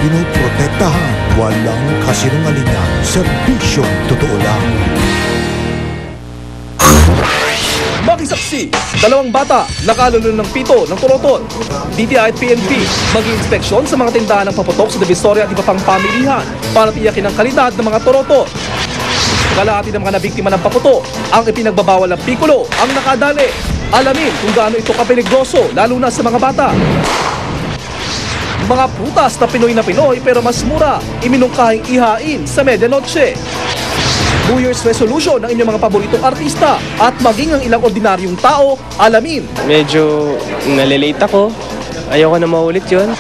pinuprotektahan. Walang kasinungalingan, serbisyong totoo lang. Makisaksi, 2 bata nakalulun ng pito ng turotot. DTI at PNP mag-inspeksyon sa mga tindahan ng paputok sa Divisoria at iba pang pamilihan para tiyakin ang kalidad ng mga turotot. Kalahati ng mga nabiktima ng paputok ang ipinagbabawal ng pikulo ang nakadali. Alamin kung gaano ito kapeligroso lalo na sa mga bata. Mga prutas na Pinoy pero mas mura, iminungkahing ihain sa medianoche. New Year's resolution ng inyong mga paboritong artista at maging ang ilang ordinaryong tao, alamin. Medyo nalilate ako. Ayoko na maulit yun.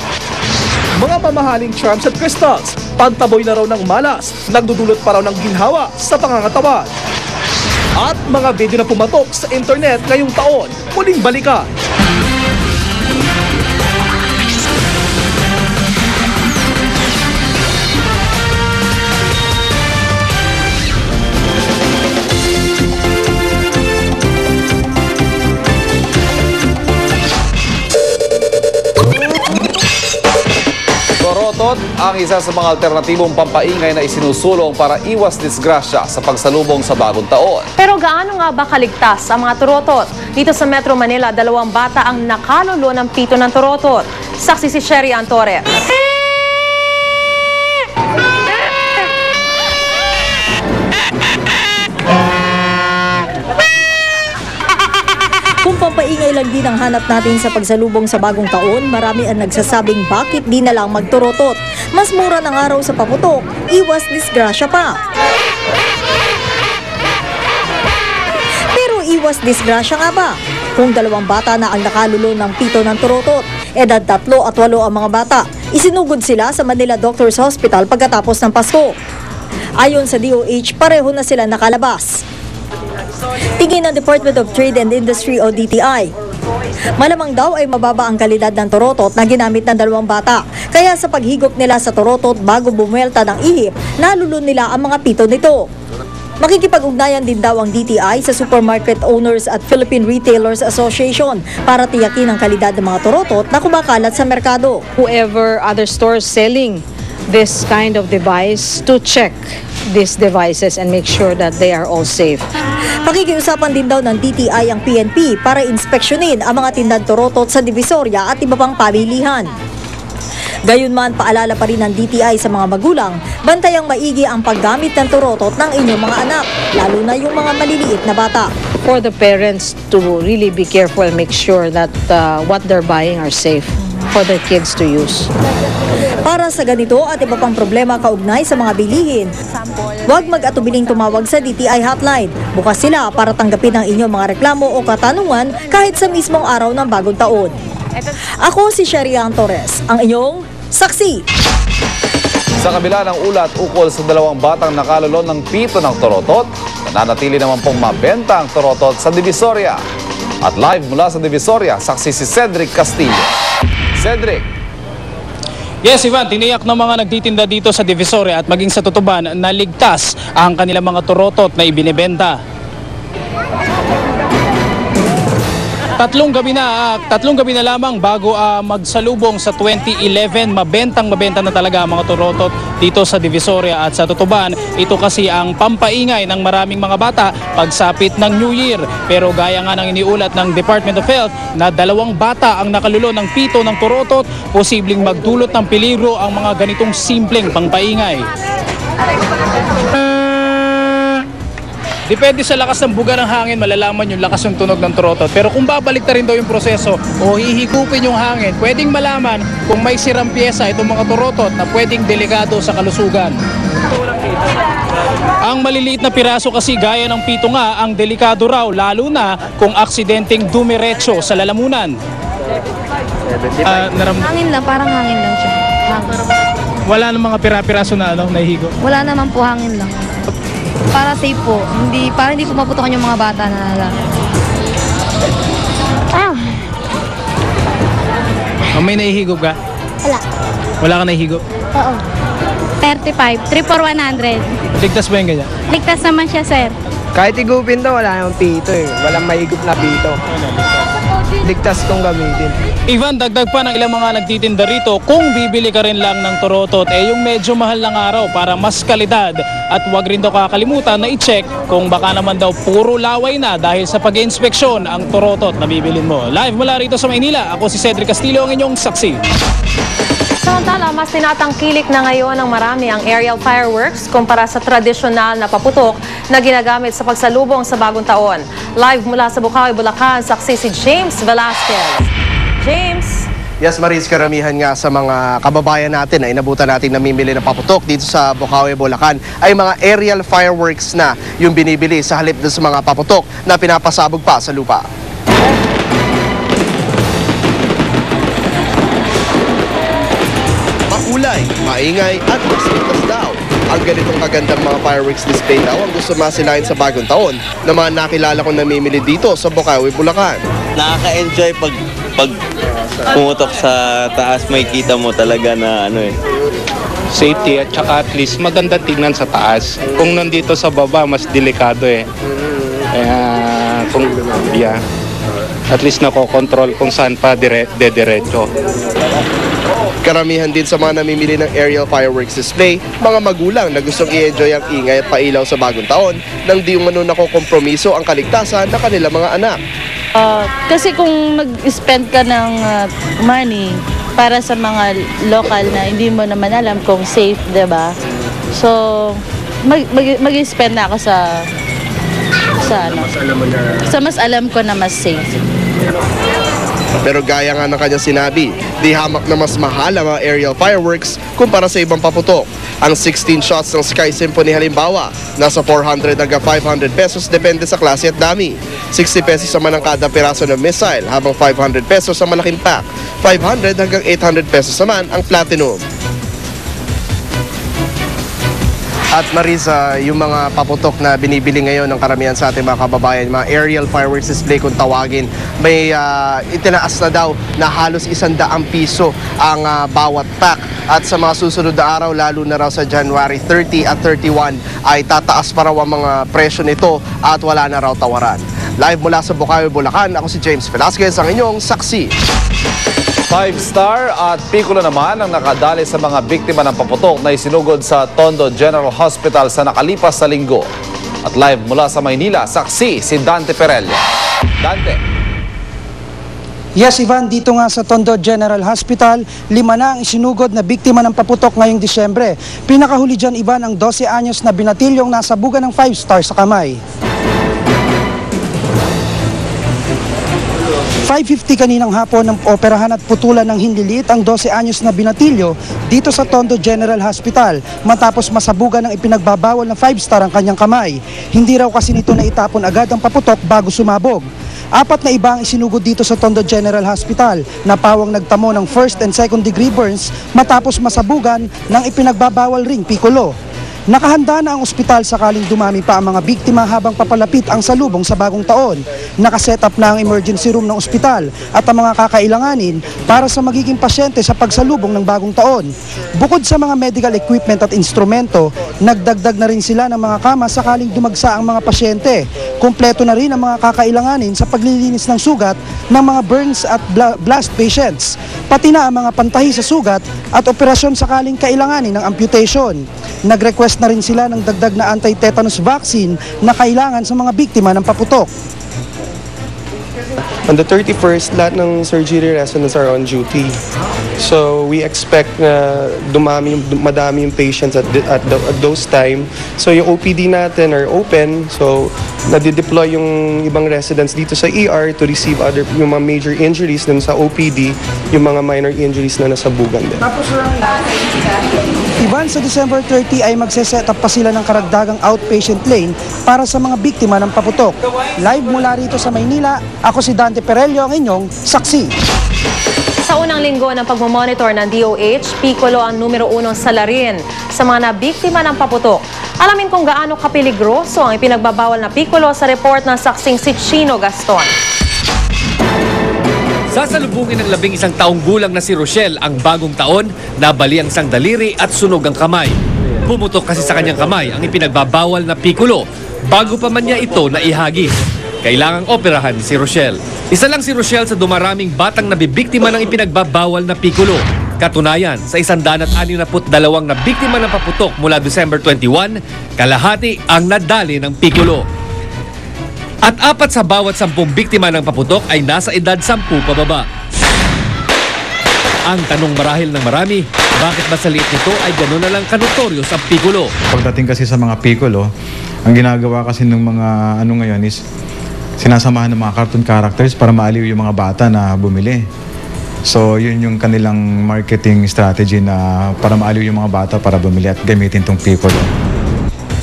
Mga mamahaling charms at crystals, pantaboy na raw ng malas, nagdudulot pa raw ng ginhawa sa pangangatawan. At mga video na pumatok sa internet ngayong taon, muling balikan. Torotot ang isa sa mga alternatibong pampaingay na isinusulong para iwas disgrasya sa pagsalubong sa bagong taon. Pero gaano nga ba kaligtas ang mga turotot? Dito sa Metro Manila, 2 bata ang nakalulo ng pito ng turotot. Saksi si Sherry Antore. Kung pampaingay lang din ang hanap natin sa pagsalubong sa bagong taon, marami ang nagsasabing bakit di na lang magturotot. Mas mura ng araw sa paputok, iwas disgrasya pa. Pero iwas disgrasya nga ba? Kung 2 bata na ang nakalulo ng pito ng turotot, edad 3 at 8 ang mga bata, isinugod sila sa Manila Doctors Hospital pagkatapos ng Pasko. Ayon sa DOH, pareho na sila nakalabas. Tingin ng Department of Trade and Industry o DTI, malamang daw ay mababa ang kalidad ng turotot na ginamit ng 2 bata. Kaya sa paghigop nila sa turotot bago bumuelta ng ihip, nalulo nila ang mga pito nito. Makikipag-ugnayan din daw ang DTI sa Supermarket Owners at Philippine Retailers Association para tiyakin ang kalidad ng mga turotot na kumakalat sa merkado. Whoever other stores selling this kind of device to check these devices and make sure that they are all safe. Pakikiusapan din daw ng DTI ang PNP para inspeksyonin ang mga tindang turotot sa Divisoria at iba pang pamilihan. Gayunman, paalala pa rin ng DTI sa mga magulang, bantayang maigi ang paggamit ng turotot ng inyong mga anak, lalo na yung mga maliliit na bata. For the parents to really be careful and make sure that what they're buying are safe for their kids to use. Para sa ganito at iba pang problema kaugnay sa mga bilihin, huwag mag-atubiling tumawag sa DTI hotline. Bukas sila para tanggapin ang inyong mga reklamo o katanungan kahit sa mismong araw ng bagong taon. Ako si Sherry Torres, ang inyong saksi. Sa kabila ng ulat ukol sa 2 batang nakalulon ng pito ng turotot, nananatili naman pong mabenta ang turotot sa Divisoria. At live mula sa Divisoria, saksi si Cedric Castillo. Cedric. Yes, Ivan, tiniyak ng mga nagtitinda dito sa Divisoria at maging sa Tutuban na ligtas ang kanilang mga turotot na ibinebenta. Tatlong gabi na lamang bago magsalubong sa 2011, mabenta na talaga ang mga turotot dito sa Divisoria at sa Tutuban. Ito kasi ang pampaingay ng maraming mga bata pagsapit ng New Year. Pero gaya nga ng iniulat ng Department of Health na 2 bata ang nakalulo ng pito ng turotot, posibleng magdulot ng peligro ang mga ganitong simpleng pampaingay. Depende sa lakas ng buga ng hangin, malalaman yung lakas ng tunog ng turotot. Pero kung babalik na rin daw yung proseso o hihigupin yung hangin, pwedeng malaman kung may sirang pyesa itong mga turotot na pwedeng delikado sa kalusugan. Ang maliliit na piraso kasi gaya ng pito nga ang delikado raw, lalo na kung aksidenteng dumiretso sa lalamunan. Hangin lang, parang hangin lang siya. Wala namang mga piraso na nahihigo? Wala naman po, hangin lang. Para safe po, para hindi po maputokan yung mga bata na nalaman. May nahihigop ka? Wala. Wala ka nahihigop? Oo. 35, 3 for 100. Ligtas ba yung ganyan? Ligtas naman siya, sir. Kahit higupin daw, wala namang pito eh. Walang mahigop na pito. ligtas kong gamitin. Ivan, dagdag pa ng ilang mga nagtitinda rito, kung bibili ka rin lang ng torotot, yung medyo mahal ng araw para mas kalidad. At huwag rin daw kakalimutan na i-check kung baka naman daw puro laway na dahil sa pag-inspeksyon ang torotot na bibilin mo. Live mula rito sa Maynila, ako si Cedric Castillo, ang inyong saksi. Samantala, mas tinatangkilik na ngayon ng marami ang aerial fireworks kumpara sa tradisyonal na paputok na ginagamit sa pagsalubong sa bagong taon. Live mula sa Bukawi, Bulacan, saksi si James Velasquez. James? Yes, Maris, karamihan nga sa mga kababayan natin na inabutan natin namimili ng paputok dito sa Bukawi, Bulacan ay mga aerial fireworks na yung binibili sa halip sa mga paputok na pinapasabog pa sa lupa. Makulay, maingay at mas daw. Ang ganitong kagandang mga fireworks display daw ang gusto masilayan sa bagong taon na mga nakilala kong namimili dito sa Bukawi, Bulacan. Nakaka-enjoy pag pumutok sa taas, may kita mo talaga na safety at saka at least maganda tingnan sa taas. Kung nandito sa baba, mas delikado Kaya at least nakokontrol kung saan pa dediretso. Karamihan din sa mga namimili ng aerial fireworks display, mga magulang na gustong i-enjoy ang ingay at pailaw sa bagong taon nang di umano nakokompromiso ang kaligtasan ng kanilang mga anak. Kasi kung nag-spend ka ng money para sa mga local na hindi mo naman alam kung safe, diba? So, mag-spend na ako sa mas alam ko na mas safe. Pero gaya nga ng kanyang sinabi, di hamak na mas mahal ang mga aerial fireworks kumpara sa ibang paputok. Ang 16 shots ng Sky Symphony halimbawa, nasa 400 hanggang 500 pesos depende sa klase at dami. 60 pesos naman ang kada piraso ng missile, habang 500 pesos ang malaking pack. 500 hanggang 800 pesos naman ang platinum. At Marisa, yung mga paputok na binibili ngayon ng karamihan sa ating mga kababayan, mga aerial fireworks display kung tawagin, may itinaas na daw na halos 100 piso ang bawat pack. At sa mga susunod na araw, lalo na raw sa January 30 at 31, ay tataas pa raw ang mga presyo nito at wala na raw tawaran. Live mula sa Bukawi, Bulacan, ako si James Velasquez, ang inyong saksi. 5-star at Piccolo naman ang nakadali sa mga biktima ng paputok na isinugod sa Tondo General Hospital sa nakalipas na linggo. At live mula sa Maynila, saksi si Dante Perello. Dante. Yes, Ivan, dito nga sa Tondo General Hospital, 5 na ang isinugod na biktima ng paputok ngayong Disyembre. Pinakahuli dyan, Ivan, ang 12 anyos na binatilyong nasabugan ng 5-star sa kamay. 5:50 kaninang hapon ng operahan at putulan ng hinlilit ang 12 anyos na binatilyo dito sa Tondo General Hospital matapos masabugan ng ipinagbabawal na 5-star ang kanyang kamay. Hindi raw kasi nito na itapon agad ang paputok bago sumabog. 4 na iba ang isinugod dito sa Tondo General Hospital na pawang nagtamo ng 1st and 2nd degree burns matapos masabugan ng ipinagbabawal ring Piccolo. Nakahanda na ang ospital sakaling dumami pa ang mga biktima habang papalapit ang salubong sa bagong taon. Nakaset up na ang emergency room ng ospital at ang mga kakailanganin para sa magiging pasyente sa pagsalubong ng bagong taon. Bukod sa mga medical equipment at instrumento, nagdagdag na rin sila ng mga kama sakaling dumagsa ang mga pasyente. Kompleto na rin ang mga kakailanganin sa paglilinis ng sugat ng mga burns at blast patients. Pati na ang mga pantahi sa sugat at operasyon sakaling kailanganin ng amputation. Nag-request na rin sila ng dagdag na anti-tetanus vaccine na kailangan sa mga biktima ng paputok. On the 31st, lahat ng surgery residents are on duty. So we expect na madami yung patients at those time. So yung OPD natin are open. So nadi-deploy yung ibang residents dito sa ER to receive yung mga major injuries dun sa OPD, yung mga minor injuries na nasabugan din. Ivan, sa December 30 ay magse-set up pa sila ng karagdagang outpatient lane para sa mga biktima ng paputok. Live mula rito sa Maynila, ako si Dante Perello, ang inyong saksi. Sa unang linggo ng pagmamonitor ng DOH, Piccolo ang numero 1 salarin sa mga nabiktima ng paputok. Alamin kung gaano kapiligroso ang ipinagbabawal na Piccolo sa report ng saksing si Chino Gaston. Sasalubungin ng 11 taong gulang na si Rochelle ang bagong taon, nabali ang isang daliri at sunog ang kamay. Pumutok kasi sa kanyang kamay ang ipinagbabawal na Piccolo bago pa man niya ito naihagis. kailangang operahan si Rochelle. Isa lang si Rochelle sa dumaraming batang nabibiktima ng ipinagbabawal na pikulo. Katunayan, sa 162 na biktima ng paputok mula December 21, kalahati ang nadali ng pikulo. At 4 sa bawat 10 biktima ng paputok ay nasa edad 10 pababa. Ang tanong marahil ng marami, bakit ba sa liit nito ay gano'n na lang kanotoryos ang pikulo? Pagdating kasi sa mga pikulo, ang ginagawa kasi ng mga ngayon is sinasamahan ng mga cartoon characters para maaliw yung mga bata na bumili. So yun yung kanilang marketing strategy na para maaliw yung mga bata para bumili at gamitin tong pikulo.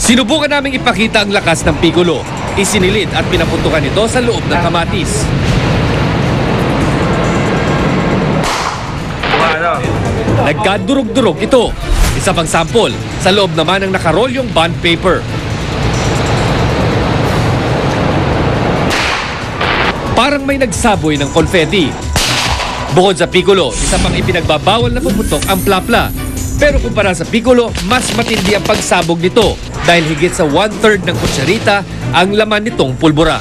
Sinubukan naming ipakita ang lakas ng pikulo. Isinilid at pinaputukan ito sa loob ng kamatis. Nagkadurog-durog ito. Isa pang sample, sa loob naman ng nakarolyong bond paper. Parang may nagsaboy ng confetti. Bukod sa pikulo, isa pang ipinagbabawal na paputok ang plapla. Pero kumpara sa pikulo, mas matindi ang pagsabog nito dahil higit sa 1/3 ng kutsarita ang laman nitong pulbura.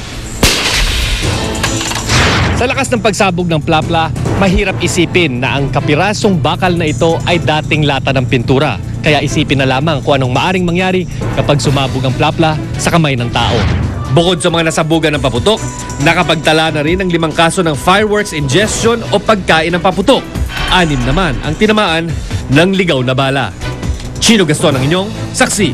Sa lakas ng pagsabog ng plapla, mahirap isipin na ang kapirasong bakal na ito ay dating lata ng pintura. Kaya isipin na lamang kung anong maaring mangyari kapag sumabog ang plapla sa kamay ng tao. Bukod sa mga nasabugan ng paputok, nakapagtala na rin ng 5 kaso ng fireworks ingestion o pagkain ng paputok. 6 naman ang tinamaan ng ligaw na bala. Chino Gaston ang inyong saksi.